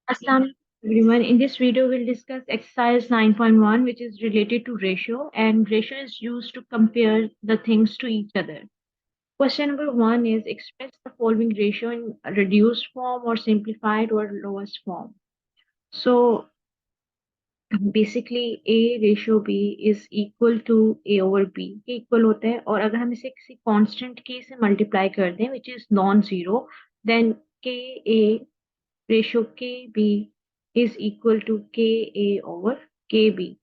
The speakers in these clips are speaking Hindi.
Assalamu everyone. In this video, we'll discuss exercise 9.1, which is related to ratio, and ratio is used to compare the things to each other. Question number one is express the following ratio in reduced form or simplified or lowest form. So basically, A ratio B is equal to A over B के equal होता है, और अगर हम इसे किसी constant K से multiply कर दें, which is non-zero, then KA ratio KB is equal to KA over KB.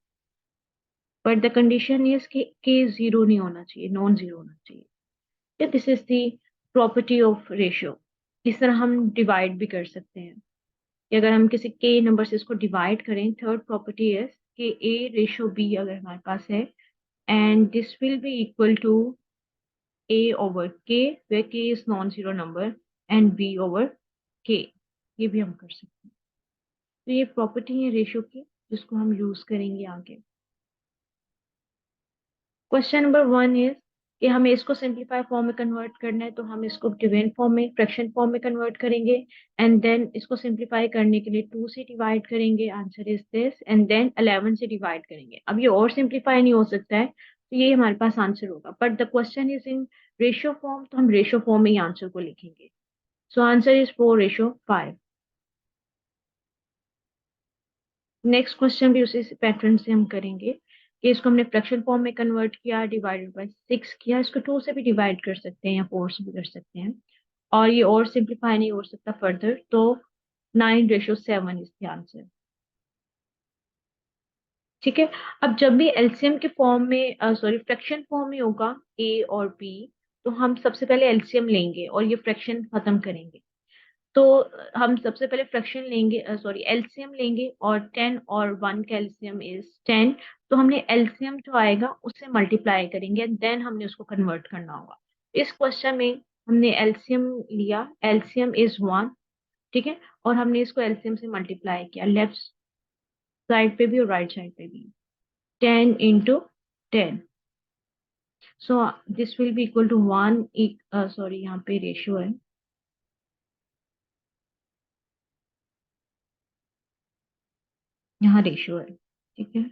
But the condition is कि K zero नहीं होना चाहिए, non zero होना चाहिए. Yeah, this is the property of ratio. इस तरह हम divide भी कर सकते हैं कि अगर हम किसी K नंबर से इसको divide करें, third property is कि A ratio B अगर हमारे पास है, and this will be equal to A over K, where K is non-zero number, and B over K. ये भी हम कर सकते हैं. तो ये प्रॉपर्टी है रेशियो की, जिसको हम यूज करेंगे आगे. क्वेश्चन नंबर वन इज कि हमें इसको सिंप्लीफाई फॉर्म में कन्वर्ट करना है, तो हम इसको डिविडेंड फॉर्म में, फ्रैक्शन फॉर्म में कन्वर्ट करेंगे, एंड देन इसको सिंप्लीफाई करने के लिए 2 से डिवाइड करेंगे, answer is this, and then 11 से डिवाइड करेंगे. अब ये और सिंप्लीफाई नहीं हो सकता है, तो ये हमारे पास आंसर होगा. But the question is in ratio form, तो हम रेशियो फॉर्म में ही आंसर को लिखेंगे. So answer is 4:5. Next question भी उसी पैटर्न से हम करेंगे कि इसको हमने फ्रैक्शन फॉर्म में कन्वर्ट किया, डिवाइडेड बाय 6 किया. इसको 2 से भी डिवाइड कर सकते हैं या 4 से भी कर सकते हैं, और ये और सिंप्लीफाई नहीं हो सकता फर्दर, तो 9:7 इज द आंसर. ठीक है. अब जब भी एलसीएम के फॉर्म में, सॉरी, फ्रैक्शन फॉर्म में होगा ए और बी, तो हम सबसे पहले एलसीएम लेंगे और ये फ्रैक्शन खत्म करेंगे. तो हम सबसे पहले फ्रैक्शन लेंगे, सॉरी, एलसीएम लेंगे, और 10 और 1 का एलसीएम इज 10. तो हमने एलसीएम जो आएगा उससे मल्टीप्लाई करेंगे, देन हमने उसको कन्वर्ट करना होगा. इस क्वेश्चन में हमने एलसीएम लिया, एलसीएम इज 1. ठीक है. और हमने इसको एलसीएम से मल्टीप्लाई किया, लेफ्ट साइड पे भी और राइट साइड पे भी. 10 into 10. So this will be equal to 1. Sorry, यहाँ पे रेशियो है, यहाँ रेशियो है. ठीक है.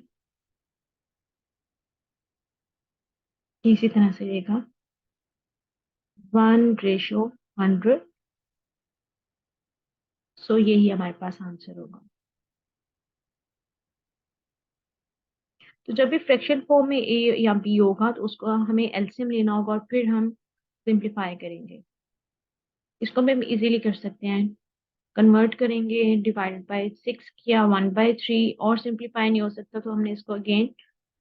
इसी तरह से रहेगा 1:100. सो यही हमारे पास आंसर होगा. तो जब भी फ्रैक्शन फॉर्म में ए या बी होगा, तो उसको हमें एलसीएम लेना होगा और फिर हम सिंप्लीफाई करेंगे. इसको हम इजीली कर सकते हैं, कन्वर्ट करेंगे, डिवाइडेड बाय 6 किया, 1/3, और सिंप्लीफाई नहीं हो सकता, तो हमने इसको अगेन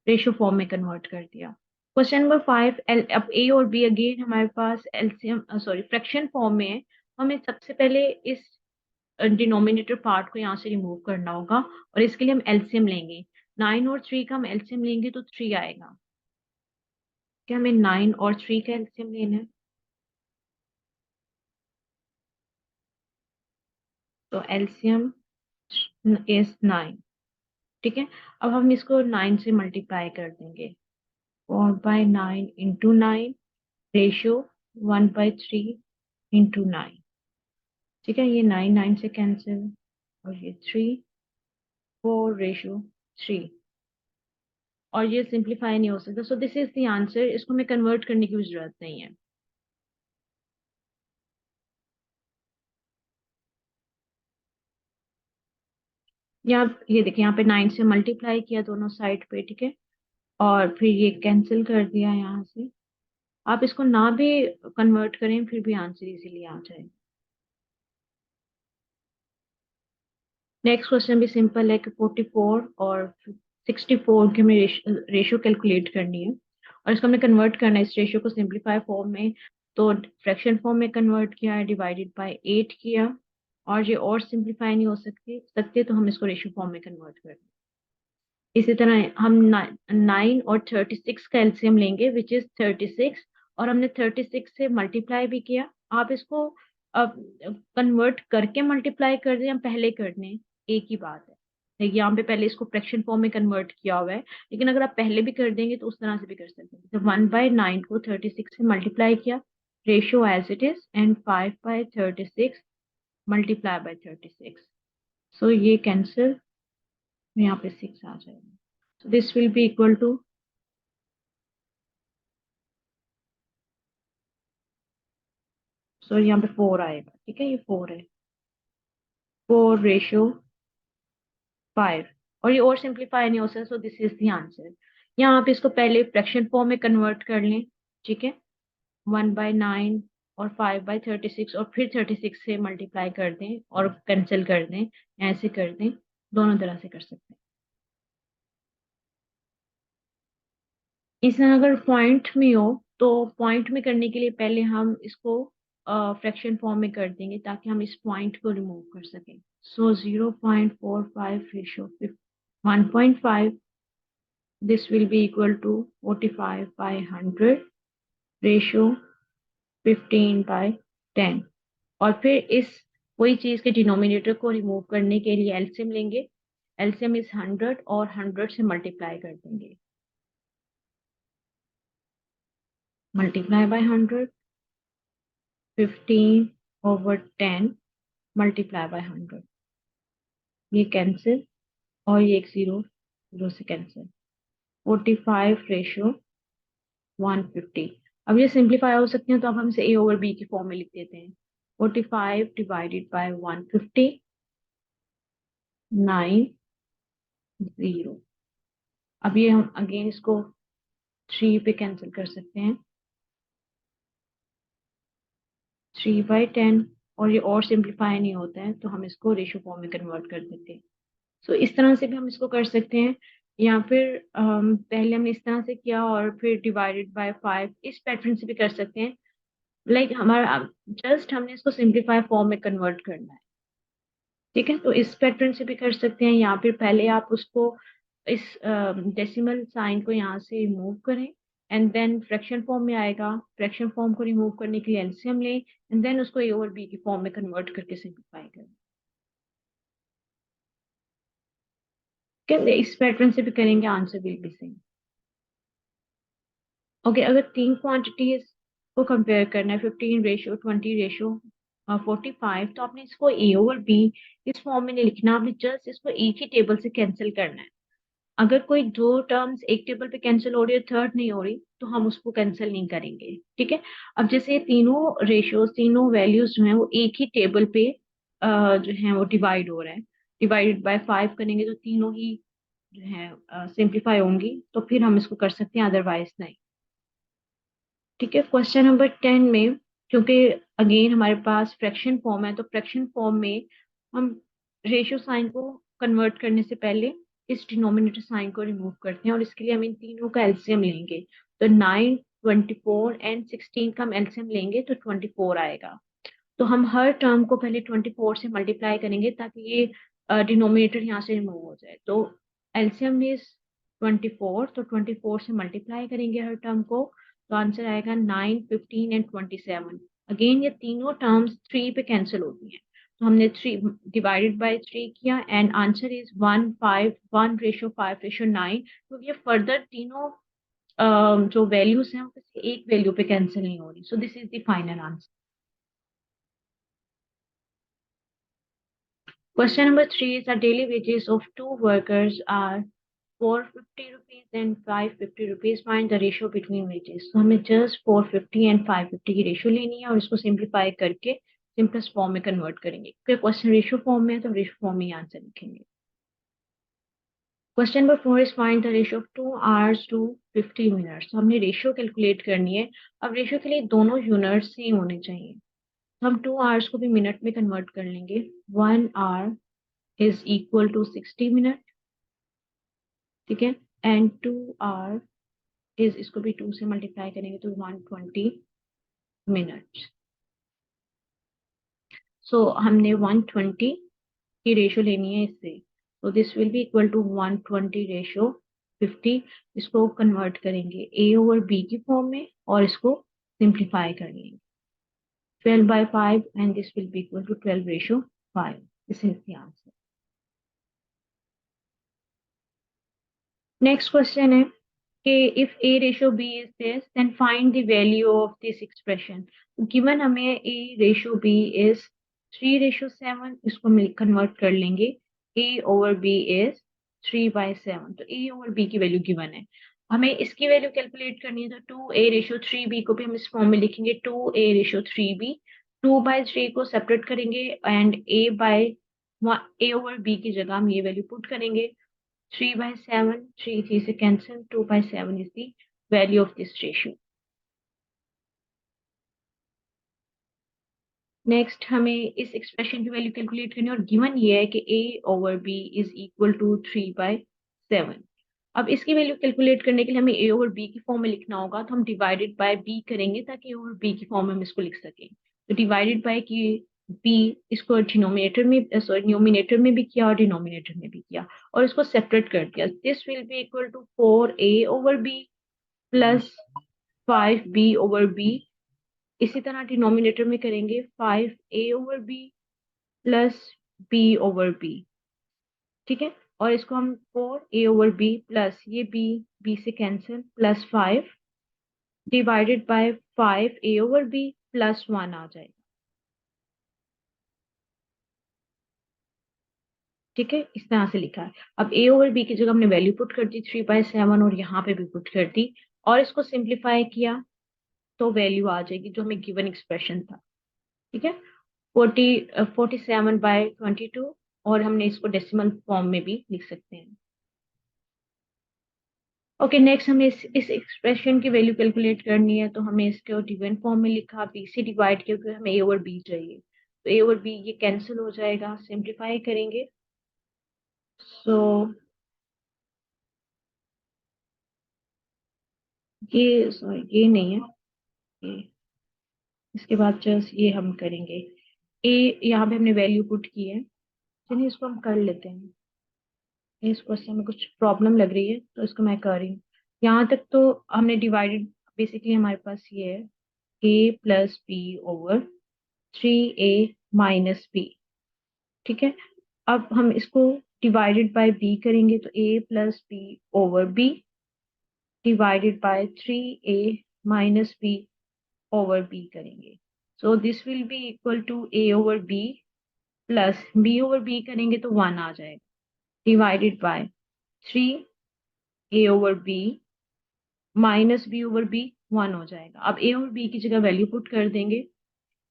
रेशियो फॉर्म में कन्वर्ट कर दिया. Question number 5. अब ए और बी अगेन हमारे पास एलसीएम, सॉरी, फ्रैक्शन फॉर्म में है. हमें सबसे पहले इस डिनोमिनेटर पार्ट को यहाँ से रिमूव करना होगा, और इसके लिए हम एलसीएम लेंगे. 9 और 3 का हम एलसीएम लेंगे तो 3 आएगा. क्या हमें 9 और 3 का एलसीएम लेना है, तो एलसीएम इज 9. ठीक है. अब हम इसको 9 से मल्टीप्लाई कर देंगे. 4/9 इंटू 9, रेशियो 1/3 इंटू 9. ठीक है. ये 9 9 से कैंसिल, और ये 3, 4:3, और ये सिंप्लीफाई नहीं हो सकता. So this is the answer. इसको हमें कन्वर्ट करने की भी जरूरत नहीं है. यहाँ ये देखिए, यहाँ पे 9 से मल्टीप्लाई किया दोनों साइड पे. ठीक है. और फिर ये कैंसिल कर दिया यहाँ से. आप इसको ना भी कन्वर्ट करें, फिर भी आंसर इजीली आ जाए. नेक्स्ट क्वेश्चन भी सिंपल है कि 44 और 64 की हमें रेशियो कैलकुलेट करनी है, और इसको हमने कन्वर्ट करना है इस रेशियो को सिंप्लीफाई फॉर्म में. तो फ्रैक्शन फॉर्म में कन्वर्ट किया है, डिवाइडेड बाय 8 किया, और ये और सिंप्लीफाई नहीं हो सकते, तो हम इसको रेशियो फॉर्म में कन्वर्ट कर दें. इसी तरह हम 9 और 36 का एलसीएम लेंगे, विच इज 36, और हमने 36 से मल्टीप्लाई भी किया. आप इसको अब कन्वर्ट करके मल्टीप्लाई कर दें या पहले कर दें, एक ही बात है. देखिए, यहाँ पे पहले इसको फ्रैक्शन फॉर्म में कन्वर्ट किया हुआ है, लेकिन अगर आप पहले भी कर देंगे तो उस तरह से भी कर सकते हैं. तो 1/9 को 36 से मल्टीप्लाई किया, ratio as it is, and 5/36 multiply by 36. So ये कैंसिल, यहाँ पे 6 आ जाएगा। So this will be equal to, so यहाँ पे 4 आएगा, ठीक है, ये 4 है, 4:5। और ये और सिंप्लीफाई नहीं हो सकता, so this is the answer. यहाँ आप इसको पहले फ्रैक्शन फॉर्म में कन्वर्ट कर लें, ठीक है, 1/9 और 5/36, और फिर 36 से मल्टीप्लाई कर दें और कैंसिल कर दें, ऐसे कर दें, दोनों तरह से कर सकते हैं। इसमें अगर पॉइंट में हो तो पॉइंट में करने के लिए पहले हम इसको फ्रैक्शन फॉर्म में कर देंगे ताकि हम इस पॉइंट को रिमूव कर सकें। सो 0.45 this will be equal to 45/100 ratio 15/10। और फिर इस कोई चीज के डिनोमिनेटर को रिमूव करने के लिए एलसीएम लेंगे, एलसीएम इज 100 और 100 से मल्टीप्लाई कर देंगे, मल्टीप्लाई बाय 100, 15/10 मल्टीप्लाई बाय 100, ये कैंसिल, और ये एक जीरो जीरो से कैंसिल, 45/150। अब ये सिंप्लीफाई हो सकते हैं तो अब हम इसे ए ओवर बी की फॉर्म में लिख देते हैं, 45 डिवाइडेड बाय 150, 90। अब ये हम अगेन इसको 3 पे कैंसिल कर सकते हैं, 3/10, और ये और सिंप्लीफाई नहीं होता है तो हम इसको रेशियो फॉर्म में कन्वर्ट कर देते हैं। सो इस तरह से भी हम इसको कर सकते हैं, या फिर पहले हमने इस तरह से किया और फिर डिवाइडेड बाय 5, इस पैटर्न से भी कर सकते हैं। लाइक हमारा जस्ट हमने इसको सिंप्लीफाई फॉर्म में कन्वर्ट करना है, ठीक है, तो इस पैटर्न से भी कर सकते हैं, या फिर पहले आप उसको इस डेसिमल साइन को यहाँ से रिमूव करें एंड देन फ्रैक्शन फॉर्म में आएगा, फ्रैक्शन फॉर्म को रिमूव करने के लिए एलसीएम लें एंड देन उसको ए ओवर बी की फॉर्म में कन्वर्ट करके सिंप्लीफाई करें। क्या इस पैटर्न से भी करेंगे, answer will be same. Okay, अगर तीन क्वांटिटीज को कंपेयर करना है, 15:20:20:45, तो आपने इसको ए ओवर बी इस फॉर्म में नहीं लिखना, आपने जस्ट इसको एक ही टेबल से कैंसिल करना है। अगर कोई दो टर्म्स एक टेबल पे कैंसिल हो रही है, थर्ड नहीं हो रही, तो हम उसको कैंसिल नहीं करेंगे, ठीक है। अब जैसे तीनों रेशियोज, तीनों वैल्यूज जो हैं वो एक ही टेबल पे जो है वो डिवाइड हो रहे हैं, डिवाइडेड बाय 5 करेंगे तो तीनों ही जो है सिंप्लीफाई होंगी, तो फिर हम इसको कर सकते हैं, अदरवाइज नहीं, ठीक है। क्वेश्चन नंबर 10 में, क्योंकि अगेन हमारे पास फ्रैक्शन फॉर्म है, तो फ्रैक्शन फॉर्म में हम रेशियो साइन को कन्वर्ट करने से पहले इस डिनोमिनेटर साइन को रिमूव करते हैं, और इसके लिए हम इन तीनों का एलसीएम लेंगे। तो 9, 24 एंड 16 का हम एलसीएम लेंगे तो 24 आएगा। तो हम हर टर्म को पहले 24 से मल्टीप्लाई करेंगे ताकि ये डिनोमिनेटर यहाँ से रिमूव हो जाए। तो एलसीएम इज 24, तो 24 से मल्टीप्लाई करेंगे हर टर्म को, तो आंसर आएगा 9, 15 एंड 27। अगेन ये तीनों टर्म्स 3 पे कैंसिल होती हैं, तो हमने 3 डिवाइडेड बाय 3 किया एंड आंसर इज 1, 5, 1:5:9, क्योंकि ये फर्दर तीनों जो वैल्यूज हैं वो किसी एक वैल्यू पे कैंसिल नहीं हो रही। So this is the final answer. Question number 3 is the daily wages of two workers are 450 rupees and 550 rupees. Find the ratio between wages. तो हमें just 450 and 550 की रेशियो लेनी है और इसको सिंप्लीफाई करके सिंपलेस्ट फॉर्म में कन्वर्ट करेंगे, क्योंकि क्वेश्चन रेशियो फॉर्म में है तो रेशियो फॉर्म में ही आंसर लिखेंगे। Question number 4 is find the ratio of 2 hours to 50 minutes। तो हमने रेशियो कैलकुलेट करनी है। अब रेशियो के लिए दोनों यूनिट सेम होने चाहिए, तो हम 2 hours को भी मिनट में कन्वर्ट कर लेंगे। 1 hour is equal to 60 minute, ठीक है, एंड 2 hour इज, इसको भी 2 से मल्टीप्लाई करेंगे तो 120 मिनट। सो हमने 120 की रेशियो लेनी है इससे, तो this will be equal to 120:50। इसको कन्वर्ट करेंगे ए ओवर बी की फॉर्म में और इसको सिंप्लीफाई कर लेंगे, 12/5 and this will be equal to 12:5। This is the answer. Next question है कि if A ratio B is this, then find the value of this expression। Given हमें A ratio B is 3:7 इसको हम कन्वर्ट कर लेंगे, A/B इज 3/7। तो A/B की वैल्यू गिवन है, हमें इसकी वैल्यू कैलकुलेट करनी है। तो 2A/3B को भी हम इस फॉर्म में लिखेंगे, 2A/3B। 2/3 को सेपरेट करेंगे एंड A/B की जगह हम ये वैल्यू पुट करेंगे। 3/7, 3 से cancel, 2/7 is the value of this ratio. Next हमें इस एक्सप्रेशन की वैल्यू कैलकुलेट करनी है और गिवन ये है कि A/B इज इक्वल टू 3/7। अब इसकी वैल्यू कैलकुलेट करने के लिए हमें A/B की फॉर्म में लिखना होगा, तो हम डिवाइडेड बाय B करेंगे ताकि A/B की फॉर्म में हम इसको लिख सकें। तो डिवाइडेड बाय की B, इसको डिनोमिनेटर में सॉरी न्यूमिनेटर में भी किया और डिनोमिनेटर में भी किया और इसको सेपरेट कर दिया। This will be equal to 4A/B plus 5B/B। इसी तरह डिनोमिनेटर में करेंगे 5A/B प्लस B/B। ठीक है, और इसको हम 4A/B प्लस ये B से cancel plus 5 divided by 5A/B plus 1 आ जाएगा। ठीक है, इस तरह से लिखा है। अब A/B की जगह हमने वैल्यू पुट कर दी 3/7 और यहाँ पे भी पुट कर दी और इसको सिंप्लीफाई किया तो वैल्यू आ जाएगी जो हमें गिवन एक्सप्रेशन था। ठीक है, 47/22 और हमने इसको डेसिमल फॉर्म में भी लिख सकते हैं। ओके, नेक्स्ट हमें इस एक्सप्रेशन की वैल्यू कैलकुलेट करनी है, तो हमें इसको डिवीजन फॉर्म में लिखा, बी से डिवाइड किया क्योंकि हमें A/B चाहिए। तो A/B ये कैंसिल हो जाएगा, सिंप्लीफाई करेंगे। सो ये सॉरी ये नहीं है, ये इसके बाद जस्ट ये हम करेंगे। ए यहाँ पे हमने वैल्यू पुट की है, चलिए इसको हम कर लेते हैं। इस क्वेश्चन में कुछ प्रॉब्लम लग रही है तो इसको मैं कर रही हूँ। यहाँ तक तो हमने डिवाइडेड, बेसिकली हमारे पास ये है A+B/3A-B। ठीक है, अब हम इसको डिवाइडेड बाय B करेंगे तो A+B/B डिवाइडेड बाय 3A-B/B करेंगे। So this will be equal to A/B plus B/B करेंगे तो 1 आ जाएगा, divided by 3A/B minus B/B 1 हो जाएगा। अब A/B की जगह वैल्यू पुट कर देंगे।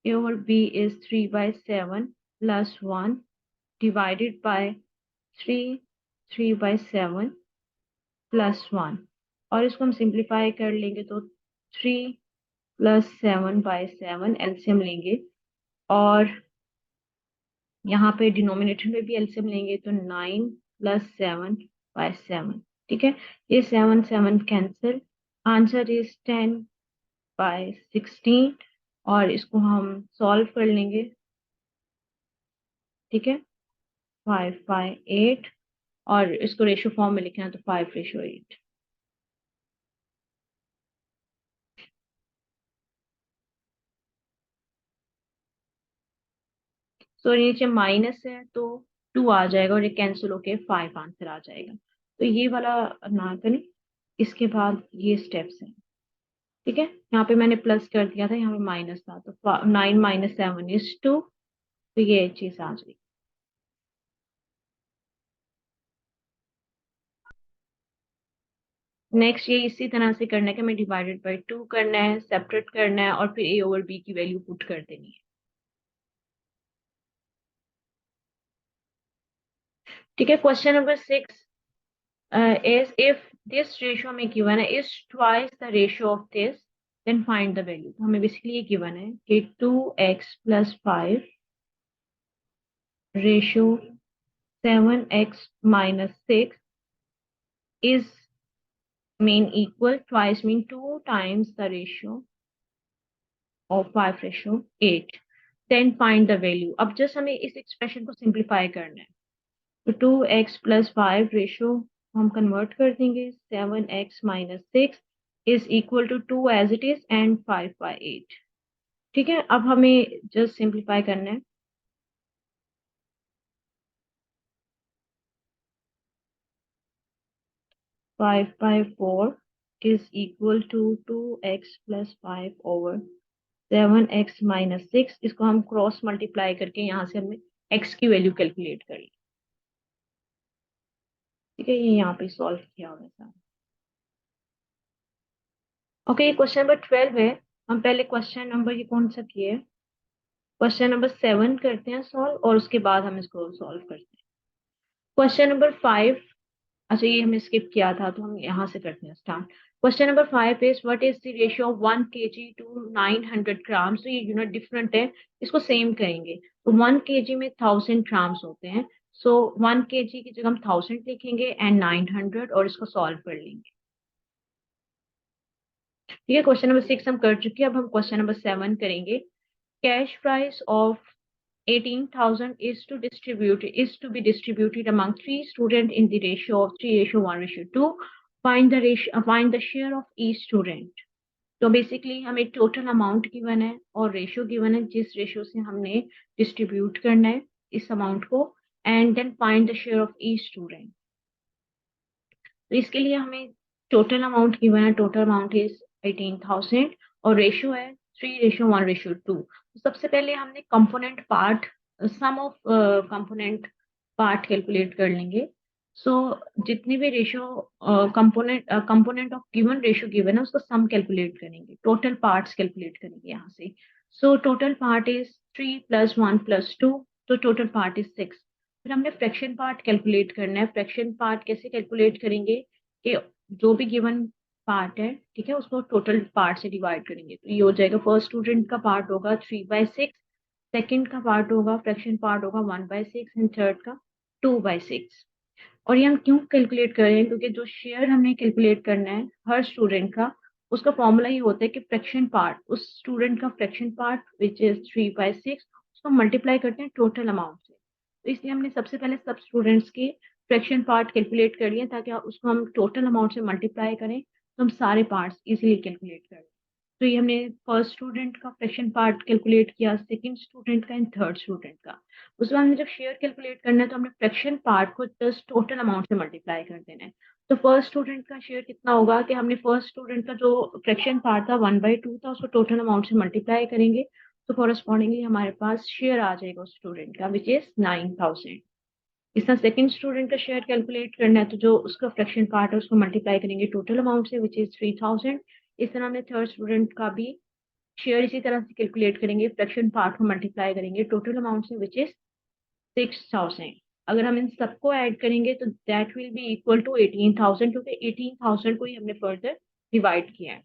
A/B is 3/7 plus 1 divided by 3/7 plus 1 और इसको हम सिंप्लीफाई कर लेंगे तो 3+7/7 एलसीएम लेंगे और यहाँ पे डिनोमिनेटर में भी एलसीएम लेंगे तो 9+7/7। ठीक है, ये 7 7 कैंसिल, आंसर इज 10/16 और इसको हम सॉल्व कर लेंगे। ठीक है, 5/8 और इसको रेशियो फॉर्म में लिखना है तो 5:8। तो नीचे माइनस है तो 2 आ जाएगा और ये कैंसिल होके 5 आंसर आ जाएगा। तो ये वाला ना करें, इसके बाद ये स्टेप्स हैं। ठीक है, यहाँ पे मैंने प्लस कर दिया था, यहाँ पे माइनस था तो 9 - 7 = 2। तो ये चीज आ जाएगी। नेक्स्ट ये इसी तरह से करना है कि हमें डिवाइडेड बाय 2 करना है, सेपरेट करना है और फिर A/B की वैल्यू पुट कर देनी है। ठीक है, question number 6 is if this ratio हमें गिवन है is twice the ratio of this, then find the value। तो हमें बेसिकली ये गिवन है कि 2x+5 ratio 7x - 6 is mean equal, twice mean 2 times the ratio of 5:8, then find the value। अब जस्ट हमें इस एक्सप्रेशन को सिंप्लीफाई करना है, तो 2x+5 रेशियो हम कन्वर्ट कर देंगे, 7x - 6 is equal to 2 as it is and 5/8। ठीक है, अब हमें जस्ट सिंप्लीफाई करना है। 5/4 is equal to 2x+5/8। 7x - 6, इसको हम क्रॉस मल्टीप्लाई करके यहाँ से हमने x की वैल्यू कैलकुलेट कर ली। ठीक है, ये यहाँ पे सॉल्व किया हुआ है। ओके, ये क्वेश्चन नंबर 12 है। हम पहले क्वेश्चन नंबर ये कौन सा किए, क्वेश्चन नंबर 7 करते हैं सॉल्व, और उसके बाद हम इसको सॉल्व करते हैं। क्वेश्चन नंबर 5, अच्छा ये हमने स्किप किया था तो हम यहाँ से करते हैं start. Question number 5 is what is the ratio of 1 kg to 900 grams. तो ये यूनिट डिफरेंट है, इसको सेम करेंगे। तो 1 kg में 1000 ग्राम्स होते हैं, सो 1 kg की जगह हम 1000 लिखेंगे एंड 900, और इसको सॉल्व कर लेंगे। ठीक है, क्वेश्चन नंबर 6 हम कर चुके हैं। अब हम क्वेश्चन नंबर 7 करेंगे। Cash price of 18,000 is to be distributed among 3 students in the ratio of 3:1:2. Find the share of each student. तो बेसिकली हमें टोटल अमाउंट गिवन है और रेशियो गिवन है, जिस रेशियो से हमने डिस्ट्रीब्यूट करना है इस अमाउंट को, and then find the share of each student. तो इसके लिए हमें टोटल अमाउंट गिवन है, टोटल अमाउंट इज 18,000 और रेशियो है 3:1:2। सबसे पहले हमने component part, sum of component part calculate कर लेंगे। सो जितने भी ratio component of given ratio given है उसका सम कैलकुलेट करेंगे, टोटल पार्ट्स कैलकुलेट करेंगे यहाँ से। सो टोटल पार्ट इज 3 + 1 + 2, तो टोटल पार्ट इज 6। फिर हमने फ्रैक्शन पार्ट कैलकुलेट करना है। फ्रैक्शन पार्ट कैसे कैलकुलेट करेंगे कि जो भी गिवन पार्ट है, ठीक है, उसको टोटल पार्ट से डिवाइड करेंगे। तो ये हो जाएगा, फर्स्ट स्टूडेंट का पार्ट होगा 3/6, सेकंड का पार्ट होगा, फ्रैक्शन पार्ट होगा 1/6, एंड थर्ड का 2/6। और ये हम क्यों कैलकुलेट कर रहे हैं, क्योंकि जो शेयर हमने कैलकुलेट करना है हर स्टूडेंट का, उसका फॉर्मूला ये होता है कि फ्रैक्शन पार्ट, उस स्टूडेंट का फ्रैक्शन पार्ट विच इज 3/6, उसको मल्टीप्लाई करते हैं टोटल अमाउंट से। तो इसलिए हमने सबसे पहले सब स्टूडेंट्स के फ्रैक्शन पार्ट कैलकुलेट कर लिए, ताकि उसको हम टोटल अमाउंट से मल्टीप्लाई करें तो हम सारे पार्ट्स इजीली कैलकुलेट कर लें। तो ये हमने फर्स्ट स्टूडेंट का फ्रैक्शन पार्ट कैलकुलेट किया, सेकंड स्टूडेंट का एंड थर्ड स्टूडेंट का। उसके बाद हमें जब शेयर कैलकुलेट करना है तो हमने फ्रैक्शन पार्ट को जस्ट टोटल अमाउंट से मल्टीप्लाई कर देना है। तो फर्स्ट स्टूडेंट का शेयर कितना होगा कि हमने फर्स्ट स्टूडेंट का जो फ्रैक्शन पार्ट था 1/2 था, उसको टोटल अमाउंट से मल्टीप्लाई करेंगे, तो कॉरस्पॉन्डिंगली हमारे पास शेयर आ जाएगा उस स्टूडेंट का विच इज 9,000। इस तरह सेकंड स्टूडेंट का शेयर कैलकुलेट करना है, तो जो उसका फ्रैक्शन पार्ट है उसको मल्टीप्लाई करेंगे टोटल अमाउंट से विच इज 3,000। इस तरह हमने थर्ड स्टूडेंट का भी शेयर इसी तरह से कैलकुलेट करेंगे, फ्रैक्शन पार्ट को मल्टीप्लाई करेंगे टोटल अमाउंट से विच इज 6,000। अगर हम इन सबको ऐड करेंगे तो that will be equal to 18,000, क्योंकि 18,000 को ही हमने फर्दर डिवाइड किया है।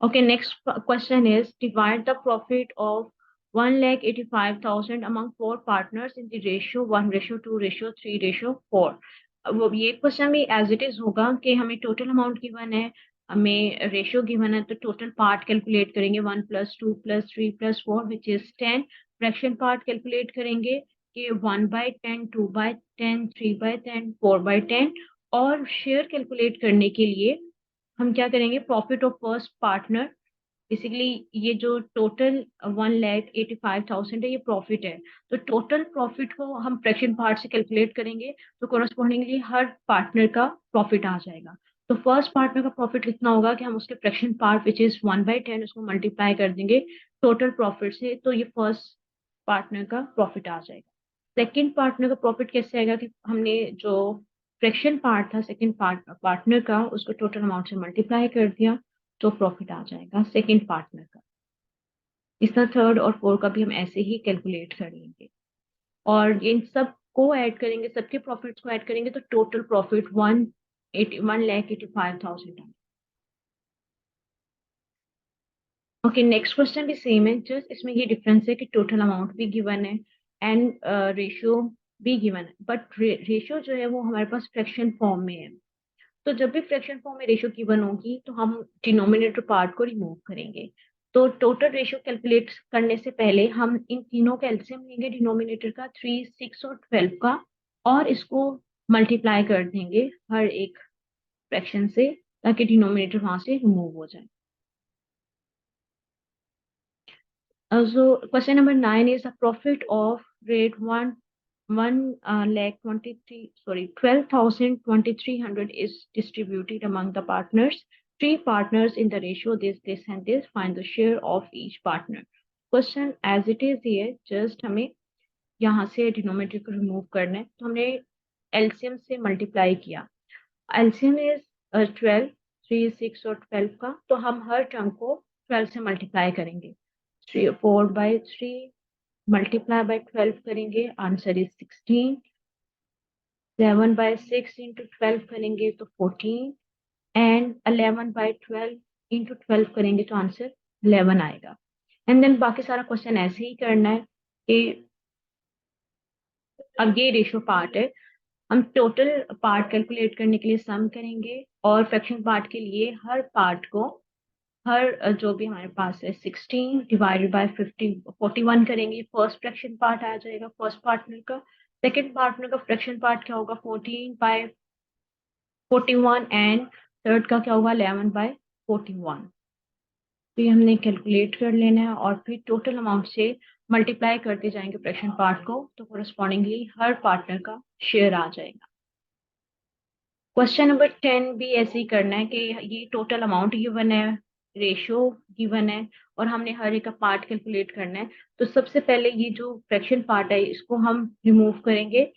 Okay, next question is divide the profit of 1,85,000 among 4 partners in the ratio 1:2:3:4। अब ये क्वेश्चन भी एज इट इज होगा कि हमें टोटल अमाउंट गिवन है, हमें रेशियो गिवन है, तो टोटल पार्ट कैलकुलेट करेंगे 1 + 2 + 3 + 4 which is 10। Fraction part calculate करेंगे कि 1/10, 2/10, 3/10, 4/10। और शेयर कैलकुलेट करने के लिए हम क्या करेंगे, profit of first partner. Basically ये जो टोटल 1,85,000 है ये प्रॉफिट है, तो टोटल प्रॉफिट को हम फ्रैक्शन पार्ट से कैलकुलेट करेंगे, तो कोरस्पॉन्डिंगली हर पार्टनर का प्रॉफिट आ जाएगा। तो फर्स्ट पार्टनर का प्रॉफिट कितना होगा कि हम उसके फ्रैक्शन पार्ट विच इज 1/10 उसको मल्टीप्लाई कर देंगे टोटल प्रॉफिट से, तो ये फर्स्ट पार्टनर का प्रॉफिट आ जाएगा। सेकंड पार्टनर का प्रॉफिट कैसे आएगा कि हमने जो फ्रैक्शन पार्ट था सेकंड पार्टनर का, उसको टोटल अमाउंट से मल्टीप्लाई कर दिया, तो प्रॉफिट आ जाएगा सेकंड पार्टनर का। इस तरह थर्ड और फोर्थ का भी हम ऐसे ही कैलकुलेट कर लेंगे, और इन सब को ऐड करेंगे, सबके प्रॉफिट्स को ऐड करेंगे तो total profit 1,85,000। Okay, next question भी सेम है, जस्ट इसमें ये डिफरेंस है कि टोटल अमाउंट भी गिवन है एंड रेशियो भी गिवन है, बट रेशियो जो है वो हमारे पास फ्रैक्शन फॉर्म में है। तो जब भी फ्रैक्शन फॉर्म में रेशियो गिवन होगी तो हम डिनोमिनेटर पार्ट को रिमूव करेंगे। तो टोटल रेशियो कैलकुलेट करने से पहले हम इन तीनों का एलसीएम लेंगे, डिनोमिनेटर का 3, 6 और 12 का, और इसको मल्टीप्लाई कर देंगे हर एक फ्रैक्शन से, ताकि डिनोमिनेटर वहां से रिमूव हो जाए। So question number 9 is a profit of rate 1 lakh 23 sorry 12,2,300 is distributed among the partners. Three partners in the ratio this and this. Find the share of each partner. Question as it is here, just हमें यहाँ से डिनोमिनेटर को रिमूव करना है, तो हमने एलसीएम से मल्टीप्लाई किया। एलसीएम इज 12, 3, 6 और 12 का, तो हम हर टर्म को 12 से मल्टीप्लाई करेंगे। 4/3 मल्टीप्लाई बाय 12 करेंगे, आंसर इज 16। 7/6 इंटू 12 करेंगे तो 14, एंड 11/12 इंटू 12 करेंगे तो आंसर 11 आएगा। एंड देन बाकी सारा क्वेश्चन ऐसे ही करना है कि अब ये रेशो पार्ट है, हम टोटल पार्ट कैलकुलेट करने के लिए सम करेंगे, और फ्रैक्शन पार्ट के लिए हर पार्ट को, हर जो भी हमारे पास है 16 डिवाइडेड बाय 41 करेंगे। फर्स्ट फ्रैक्शन पार्ट आ जाएगा फर्स्ट पार्टनर का। सेकंड पार्टनर का फ्रैक्शन पार्ट क्या होगा, 14/41, एंड थर्ड का क्या होगा, 11/41। तो ये हमने कैलकुलेट कर लेना है, और फिर टोटल अमाउंट से मल्टीप्लाई करते जाएंगे फ्रैक्शन पार्ट को, तो कोरस्पॉन्डिंगली हर पार्टनर का शेयर आ जाएगा। क्वेश्चन नंबर 10 भी ऐसे ही करना है कि ये टोटल अमाउंट गिवन है, रेशियो गिवन है, और हमने हर एक का पार्ट कैलकुलेट करना है। तो सबसे पहले ये जो फ्रैक्शन पार्ट है इसको हम रिमूव करेंगे,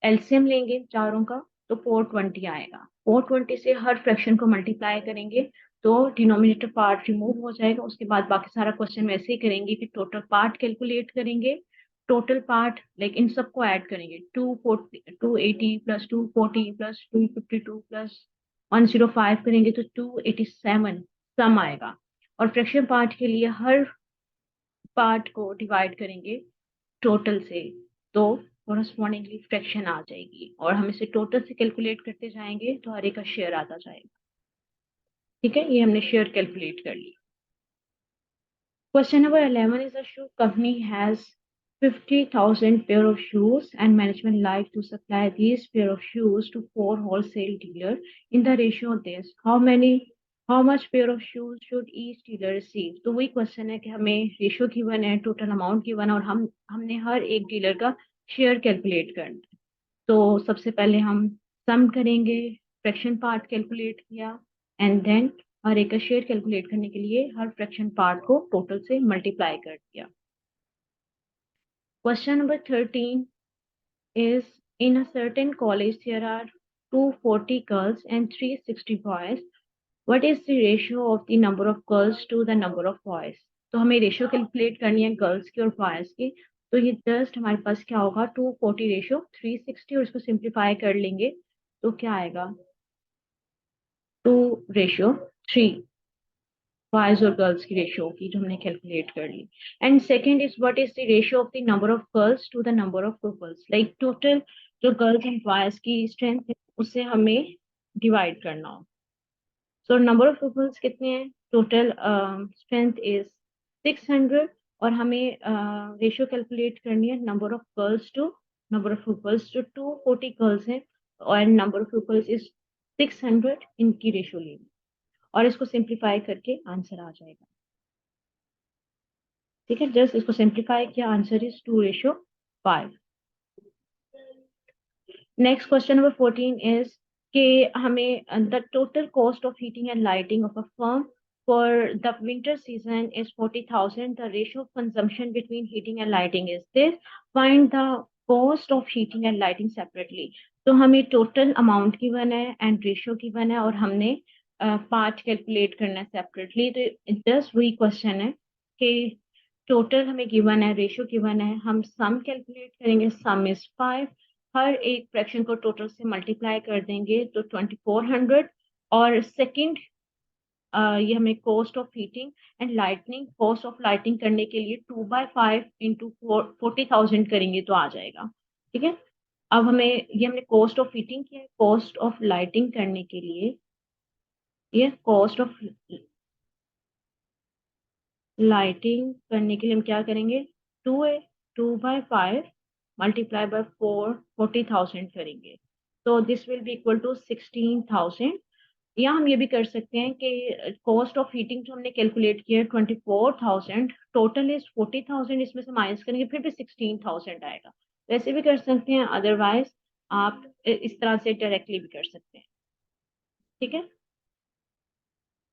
एलसीएम लेंगे चारों का, तो 420 आएगा। 420 से हर फ्रैक्शन को मल्टीप्लाई करेंगे तो डिनोमिनेटर पार्ट रिमूव हो जाएगा। उसके बाद बाकी सारा क्वेश्चन वैसे ही करेंगे कि टोटल पार्ट कैलकुलेट करेंगे, टोटल पार्ट लाइक इन सबको ऐड करेंगे, 280 प्लस 240 प्लस 252 प्लस 105 करेंगे तो 287 सम आएगा। और फ्रैक्शन पार्ट के लिए हर पार्ट को डिवाइड करेंगे टोटल से, तो कोरस्पॉन्डिंगली फ्रैक्शन आ जाएगी, और हम इसे टोटल से कैलकुलेट करते जाएंगे तो हर एक का शेयर आता जाएगा। ठीक है, ये हमने शेयर कैलकुलेट कर ली। Question number 11 is a shoe company has 50,000 pair of shoes and management like to supply these pair of shoes to 4 wholesale dealer in the ratio of this. How much pair of shoes should each dealer receive? तो वही क्वेश्चन है कि हमें रेशियो गिवन है, टोटल अमाउंट गिवन है, और हमने हर एक डीलर का शेयर कैलकुलेट करना है। तो सबसे पहले हम सम करेंगे, फ्रैक्शन पार्ट कैलकुलेट किया, एंड देन हर एक का शेयर कैलकुलेट करने के लिए हर फ्रैक्शन पार्ट को टोटल से मल्टीप्लाई कर दिया। Question number 13 is in a certain college there are 240 girls and 360 boys. What is the ratio of the number of girls to the number of boys? तो हमें रेशियो कैलकुलेट करनी है गर्ल्स की और बॉयज की। तो ये जस्ट हमारे पास क्या होगा, 240 रेशियो 360, और इसको सिंप्लीफाई कर लेंगे तो क्या आएगा, 2:3 बॉयज और गर्ल्स की रेशियो की जो हमने कैलकुलेट कर ली। And second is what is the ratio of the number of girls to the number of peoples, like total जो गर्ल्स एंड बॉयज की स्ट्रेंथ है उससे हमें डिवाइड करना हो। सो नंबर ऑफ पीपल्स कितने हैं, टोटल स्ट्रेंथ इज 600, और हमें रेशियो कैलकुलेट करनी है number of girls to number of peoples. जो 240 गर्ल्स हैं और नंबर ऑफ पीपल्स इज 600, इनकी रेशियो लेनी, और इसको सिंप्लीफाई करके आंसर आ जाएगा। ठीक है, जस्ट इसको सिंप्लीफाई किया, answer is 2:5। Next question number 14 is कि हमें the total cost of heating and lighting of a firm for the winter season is 40,000। The ratio of consumption between heating and lighting is this. Find the cost of heating and lighting separately. तो हमें टोटल अमाउंट गिवन है एंड रेशियो गिवन है, और हमने पार्ट कैलकुलेट करना है सेपरेटली। तो जस्ट वही क्वेश्चन है कि टोटल हमें गिवन है, रेशियो गिवन है, हम सम कैलकुलेट करेंगे, सम इज 5, हर एक फ्रैक्शन को टोटल से मल्टीप्लाई कर देंगे तो 2400, और सेकंड ये हमें cost of heating and lightning, cost of lighting करने के लिए 2/5 इंटू 40,000 करेंगे तो आ जाएगा। ठीक है, अब हमें ये हमने कॉस्ट ऑफ हीटिंग किया है, कॉस्ट ऑफ लाइटिंग करने के लिए ये कॉस्ट ऑफ लाइटिंग करने के लिए हम क्या करेंगे, 2/5 मल्टीप्लाई बाय 40,000 करेंगे, तो this will be equal to 16,000। या हम ये भी कर सकते हैं कि कॉस्ट ऑफ हीटिंग जो हमने कैलकुलेट किया है 24,000, टोटल इज 40,000, इसमें से माइनस करेंगे फिर भी 16,000 आएगा। वैसे भी कर सकते हैं, अदरवाइज आप इस तरह से डायरेक्टली भी कर सकते हैं। ठीक है,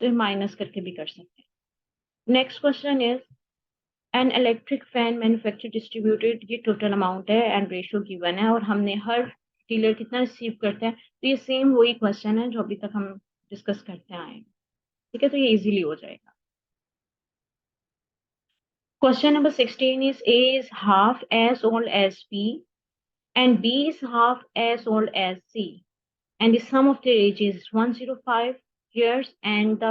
तो ये माइनस करके भी कर सकते हैं। Next question is an electric fan manufacture distributed, ये टोटल अमाउंट है एंड रेशियो गिवन है और हमने हर डीलर कितना रिसीव करता है, तो ये सेम वही क्वेश्चन है जो अभी तक हम डिस्कस करते आए हैं। ठीक है, तो ये इजीली हो जाएगा। Question number 16 is A is half as old as B and B is half as old as C and the sum of their ages is 105 years and the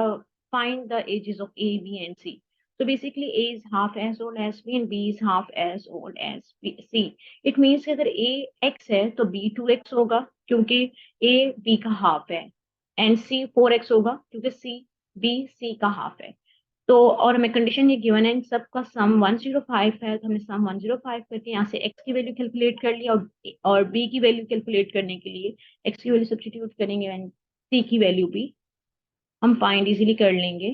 find the ages of A, B and C. So basically A is half as old as B and B is half as old as C. It means कि अगर A X है तो B 2X होगा क्योंकि A B का हाफ है and C 4X होगा क्योंकि B C का हाफ है। तो और हमें कंडीशन ये गिवन है इन सबका सम 105 है, तो हमने सम 105 करके यहाँ से x की वैल्यू कैलकुलेट कर लिया और b की वैल्यू कैलकुलेट करने के लिए x की वैल्यू सब्स्टिट्यूट करेंगे एंड c की वैल्यू भी हम फाइंड इजीली कर लेंगे।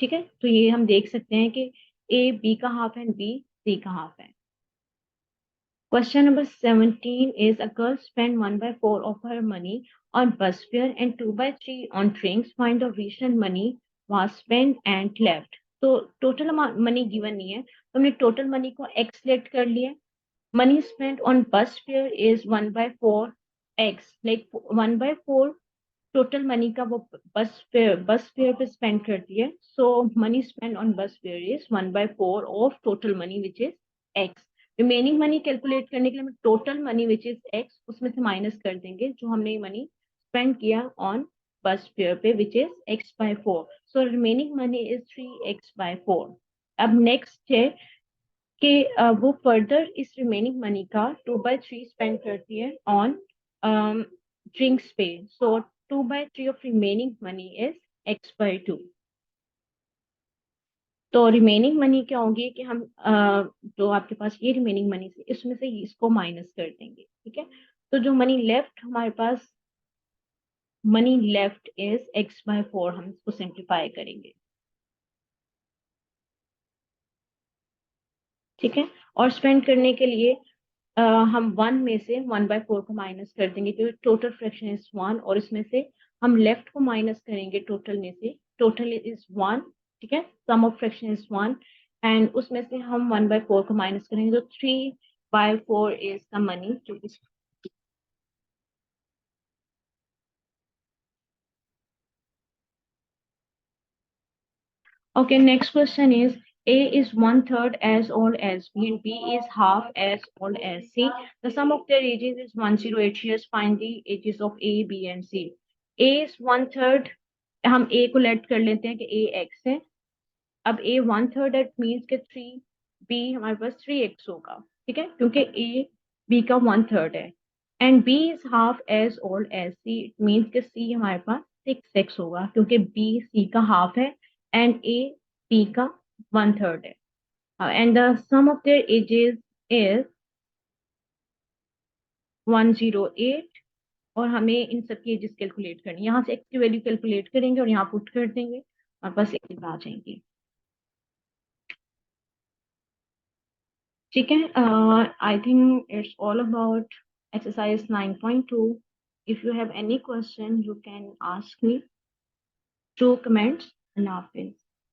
ठीक है, तो ये हम देख सकते हैं कि a b का हाफ है एंड b c का हाफ है। Question number 17 is a girl spent 1/4 of her money on bus fare and 2/3 on drinks. Find the recent money was spent and left. तो टोटल मनी गिवन नहीं है, तो हमने टोटल मनी को x लेट कर लिया। Money spent on bus fare is 1/4 x, like 1/4 total money का वो बस फेयर पे स्पेंड करती है। So money spend on bus fare is 1/4 of total money which is X. Remaining money calculate करने के लिए हम total money which is X उसमें से माइनस कर देंगे जो हमने मनी स्पेंड किया ऑन बस फेयर पे which is x/4। So remaining money is 3x/4। अब नेक्स्ट है कि वो फर्दर इस रिमेनिंग मनी का 2/3 स्पेंड करती है ऑन ड्रिंक्स पे। सो 2/3 of remaining money is x/2। तो रिमेनिंग मनी क्या होगी कि हम जो आपके पास ये रिमेनिंग मनी से इसमें से इसको माइनस कर देंगे। ठीक है, तो जो मनी लेफ्ट हमारे पास मनी लेफ्ट इज x/4, हम इसको सिंप्लीफाई करेंगे। ठीक है, और स्पेंड करने के लिए हम 1 में से 1/4 को माइनस कर देंगे क्योंकि टोटल फ्रैक्शन इज 1 और इसमें से हम लेफ्ट को माइनस करेंगे टोटल में से, टोटल इज 1। ठीक है, सम ऑफ फ्रैक्शन इज 1 एंड उसमें से हम 1/4 को माइनस करेंगे तो 3/4 इज द मनी जो इस। Okay, next question is A is 1/3 as old as B and B is half as old as C. The sum of their ages is 108 years. Find the ages of A, B and C. A is 1/3, हम A को लेट कर लेते हैं कि A X है। अब A 1/3 it means कि 3B हमारे पास 3X होगा। ठीक है, क्योंकि A B का 1/3 है and B is half as old as C, it means कि C हमारे पास 6X होगा क्योंकि B C का हाफ है and A B का 1/3 है। And the sum of their ages is 108 और हमें इन सबकी एजेस कैलकुलेट करनी है। यहाँ से x की वैल्यू कैलकुलेट करेंगे और यहाँ पुट कर देंगे, हमारे पास एजेस आ जाएंगी। ठीक है, I think it's all about exercise 9.2. If you have any question, you can ask me through comments and after.